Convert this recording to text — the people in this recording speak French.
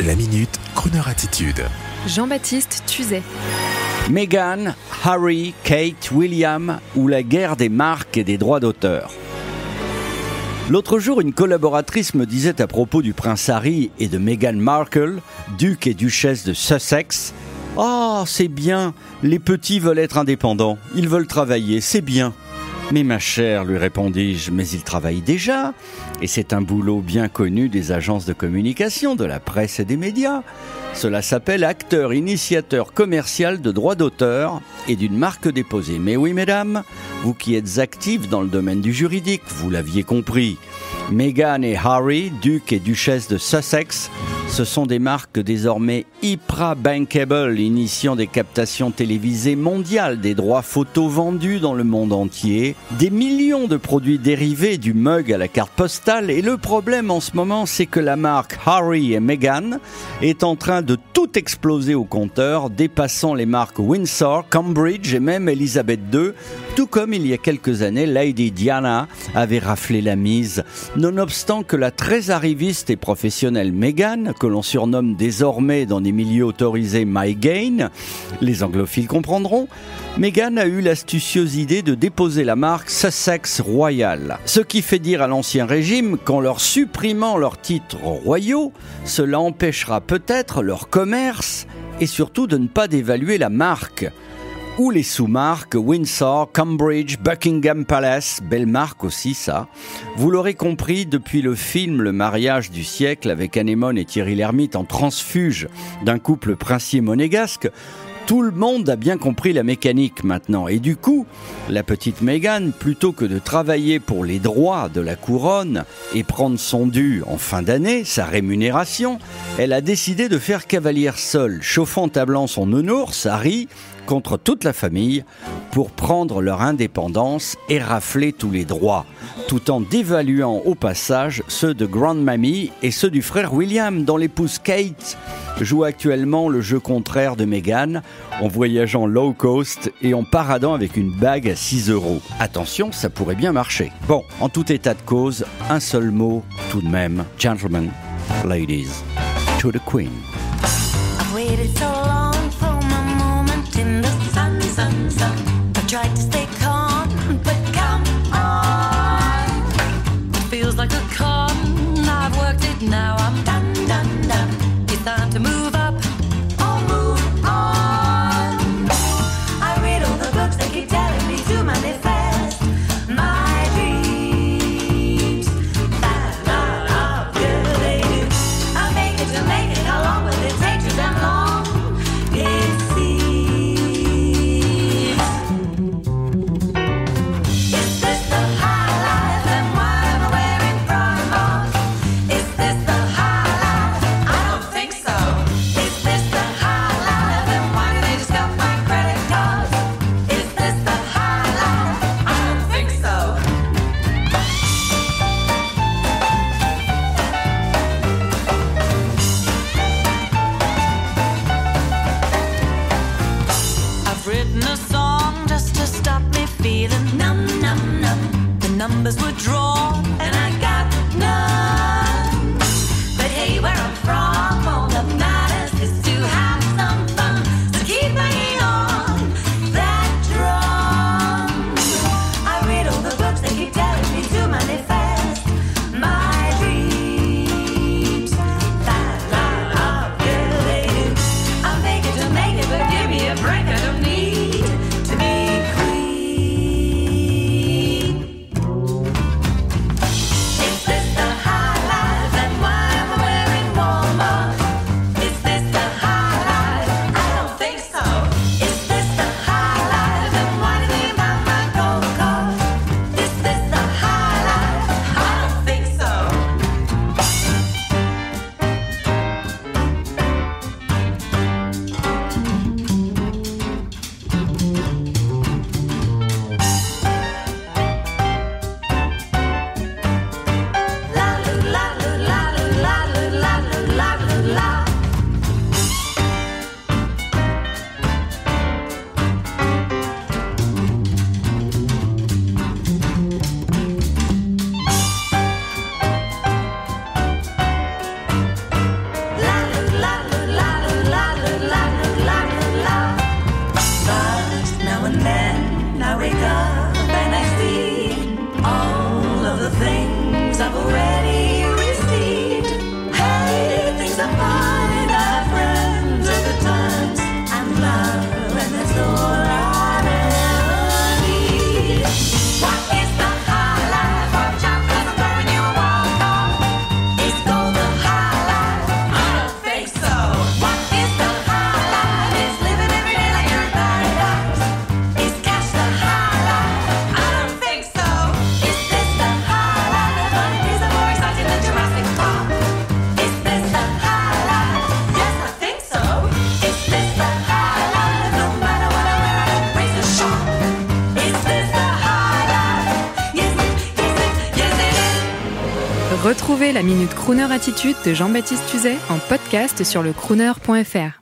La Minute, Crooner Attitude. Jean-Baptiste Tuzet. Meghan, Harry, Kate, William ou la guerre des marques et des droits d'auteur. L'autre jour, une collaboratrice me disait à propos du prince Harry et de Meghan Markle, duc et duchesse de Sussex, « Ah, c'est bien, les petits veulent être indépendants, ils veulent travailler, c'est bien. » Mais ma chère, lui répondis-je, mais ils travaillent déjà, et c'est un boulot bien connu des agences de communication, de la presse et des médias. Cela s'appelle acteur initiateur commercial de droits d'auteur et d'une marque déposée. Mais oui, mesdames, vous qui êtes actifs dans le domaine du juridique, vous l'aviez compris. Meghan et Harry, duc et duchesse de Sussex, ce sont des marques désormais hyper bankable, initiant des captations télévisées mondiales, des droits photos vendus dans le monde entier, des millions de produits dérivés du mug à la carte postale. Et le problème en ce moment, c'est que la marque Harry et Meghan est en train de tout exploser au compteur, dépassant les marques Windsor, Cambridge et même Elisabeth II, tout comme il y a quelques années, Lady Diana avait raflé la mise. Nonobstant que la très arriviste et professionnelle Meghan, que l'on surnomme désormais dans des milieux autorisés My Gain, les anglophiles comprendront, Meghan a eu l'astucieuse idée de déposer la marque Sussex Royal. Ce qui fait dire à l'ancien régime qu'en leur supprimant leurs titres royaux, cela empêchera peut-être leur commerce et surtout de ne pas dévaluer la marque. Ou les sous-marques Windsor, Cambridge, Buckingham Palace, belle marque aussi ça. Vous l'aurez compris, depuis le film Le mariage du siècle avec Anémone et Thierry Lhermitte en transfuge d'un couple princier monégasque, tout le monde a bien compris la mécanique maintenant. Et du coup, la petite Meghan, plutôt que de travailler pour les droits de la couronne et prendre son dû en fin d'année, sa rémunération, elle a décidé de faire cavalière seule, chauffant tablant son nounours, Harry, contre toute la famille, pour prendre leur indépendance et rafler tous les droits, tout en dévaluant au passage ceux de Grandmammy et ceux du frère William, dont l'épouse Kate joue actuellement le jeu contraire de Meghan, en voyageant low cost et en paradant avec une bague à 6 €. Attention, ça pourrait bien marcher. Bon, en tout état de cause, un seul mot tout de même. Gentlemen, ladies, to the Queen. I've waited so long for my moment in the sun. I've tried to stay calm, but come on. It feels like a con. I've worked it now. I'm done. It's time to move up or move on. I read all the books, they keep telling me to manifest my dreams. That good they do. I make it. How long will it take to them long? It seems. Is this the high life? And why am I wearing promos? Is this the high life? I don't think so. Is this the high life? And why do they just got my credit cards? Is this the high life? I don't think so. I've written a song just to stop me feeling numb. The numbers were drawn and I got none. But hey, where I'm from, all that matters is to have some fun. So keep banging on that drum. I read all the books, they keep telling me to manifest my dreams. That good they do. I'll make it, but give me a break. I don't need to be queen. Retrouvez la Minute Crooner Attitude de Jean-Baptiste Tuzet en podcast sur le crooner.fr.